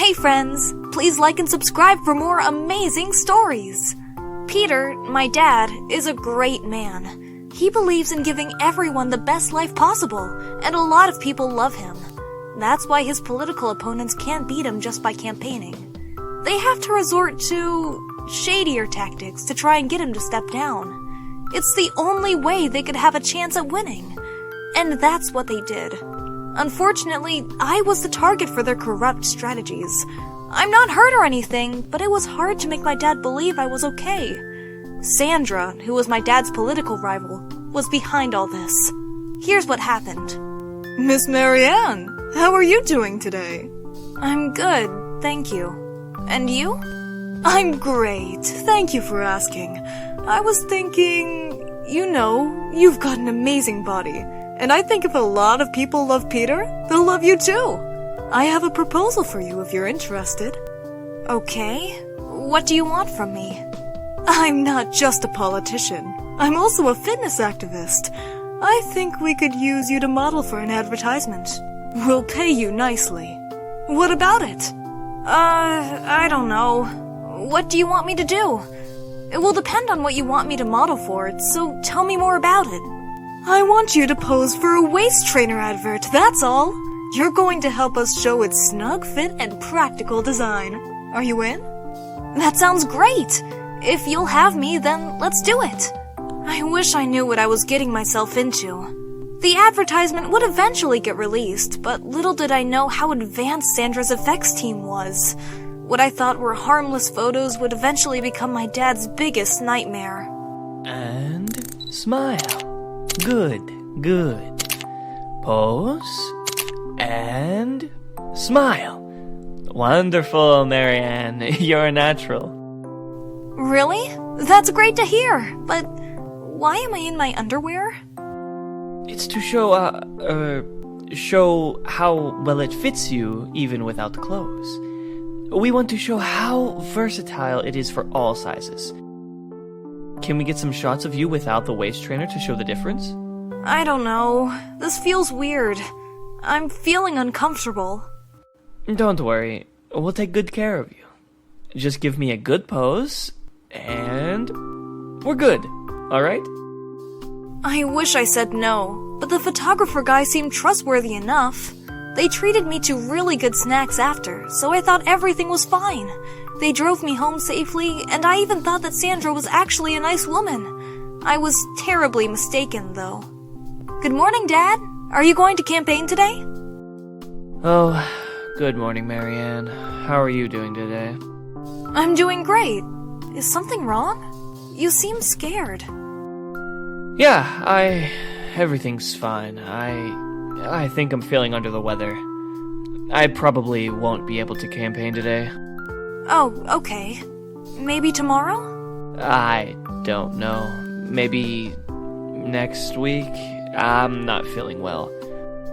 Hey friends, please like and subscribe for more amazing stories. Peter, my dad, is a great man. He believes in giving everyone the best life possible, and a lot of people love him. That's why his political opponents can't beat him just by campaigning. They have to resort to shadier tactics to try and get him to step down. It's the only way they could have a chance at winning. And that's what they did. Unfortunately, I was the target for their corrupt strategies. I'm not hurt or anything, but it was hard to make my dad believe I was okay. Sandra, who was my dad's political rival, was behind all this. Here's what happened. Miss Marianne, how are you doing today? I'm good, thank you. And you? I'm great, thank you for asking. I was thinking, you've got an amazing body. And I think if a lot of people love Peter, they'll love you too. I have a proposal for you if you're interested. Okay, what do you want from me? I'm not just a politician. I'm also a fitness activist. I think we could use you to model for an advertisement. We'll pay you nicely. What about it? I don't know. What do you want me to do? It will depend on what you want me to model for, so tell me more about it. I want you to pose for a waist trainer advert, that's all. You're going to help us show its snug fit and practical design. Are you in? That sounds great. If you'll have me, then let's do it. I wish I knew what I was getting myself into. The advertisement would eventually get released, but little did I know how advanced Sandra's effects team was. What I thought were harmless photos would eventually become my dad's biggest nightmare. And smile. Good. Pose. And smile. Wonderful, Marianne. You're a natural. Really? That's great to hear, but why am I in my underwear? It's to show how well it fits you even without the clothes. We want to show how versatile it is for all sizes. Can we get some shots of you without the waist trainer to show the difference? I don't know. This feels weird. I'm feeling uncomfortable. Don't worry. We'll take good care of you. Just give me a good pose, and we're good. Alright? I wish I said no, but the photographer guy seemed trustworthy enough. They treated me to really good snacks after, so I thought everything was fine. They drove me home safely, and I even thought that Sandra was actually a nice woman. I was terribly mistaken, though. Good morning, Dad. Are you going to campaign today? Oh, good morning, Marianne. How are you doing today? I'm doing great. Is something wrong? You seem scared. Yeah, everything's fine. I think I'm feeling under the weather. I probably won't be able to campaign today. Oh, okay. Maybe tomorrow? I don't know. Maybe next week? I'm not feeling well.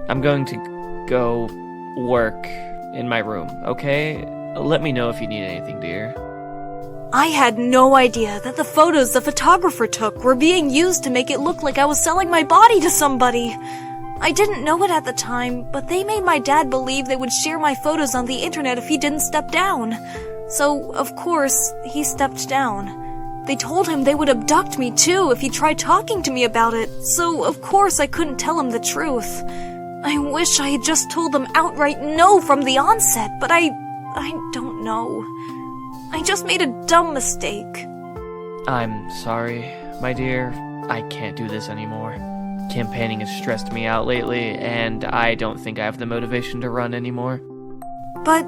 I'm going to go work in my room, okay? Let me know if you need anything, dear. I had no idea that the photos the photographer took were being used to make it look like I was selling my body to somebody. I didn't know it at the time, but they made my dad believe they would share my photos on the internet if he didn't step down. So, of course, he stepped down. They told him they would abduct me too if he tried talking to me about it, so of course I couldn't tell him the truth. I wish I had just told them outright no from the onset, but I don't know. I just made a dumb mistake. I'm sorry, my dear. I can't do this anymore. Campaigning has stressed me out lately, and I don't think I have the motivation to run anymore. But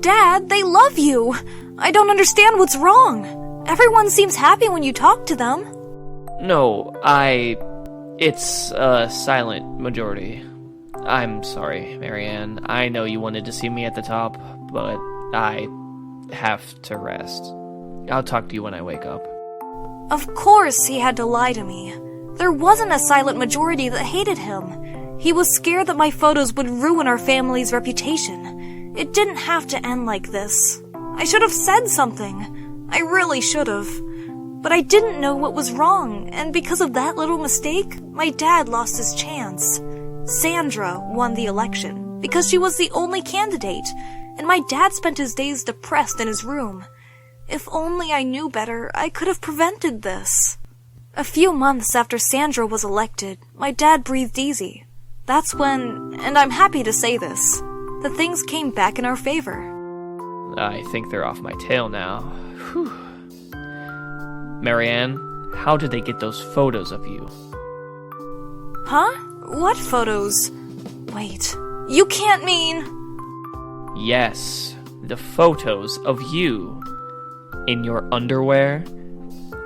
Dad, they love you. I don't understand what's wrong. Everyone seems happy when you talk to them. No, it's a silent majority. I'm sorry, Marianne. I know you wanted to see me at the top, but I have to rest. I'll talk to you when I wake up. Of course he had to lie to me. There wasn't a silent majority that hated him. He was scared that my photos would ruin our family's reputation. It didn't have to end like this. I should have said something. I really should have. But I didn't know what was wrong, and because of that little mistake, my dad lost his chance. Sandra won the election because she was the only candidate, and my dad spent his days depressed in his room. If only I knew better, I could have prevented this. A few months after Sandra was elected, my dad breathed easy. That's when, and I'm happy to say this, the things came back in our favor. I think they're off my tail now. Whew. Marianne, how did they get those photos of you? Huh? What photos? Wait, you can't mean... Yes, the photos of you. In your underwear?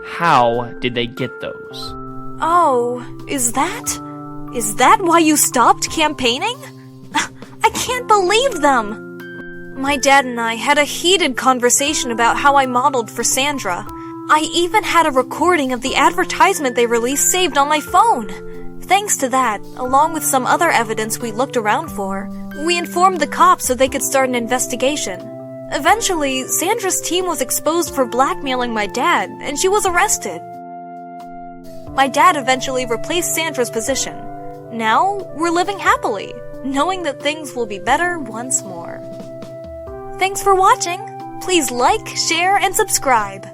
How did they get those? Oh, is that why you stopped campaigning? I can't believe them! My dad and I had a heated conversation about how I modeled for Sandra. I even had a recording of the advertisement they released saved on my phone. Thanks to that, along with some other evidence we looked around for, we informed the cops so they could start an investigation. Eventually, Sandra's team was exposed for blackmailing my dad, and she was arrested. My dad eventually replaced Sandra's position. Now, we're living happily, knowing that things will be better once more. Thanks for watching. Please like, share, and subscribe.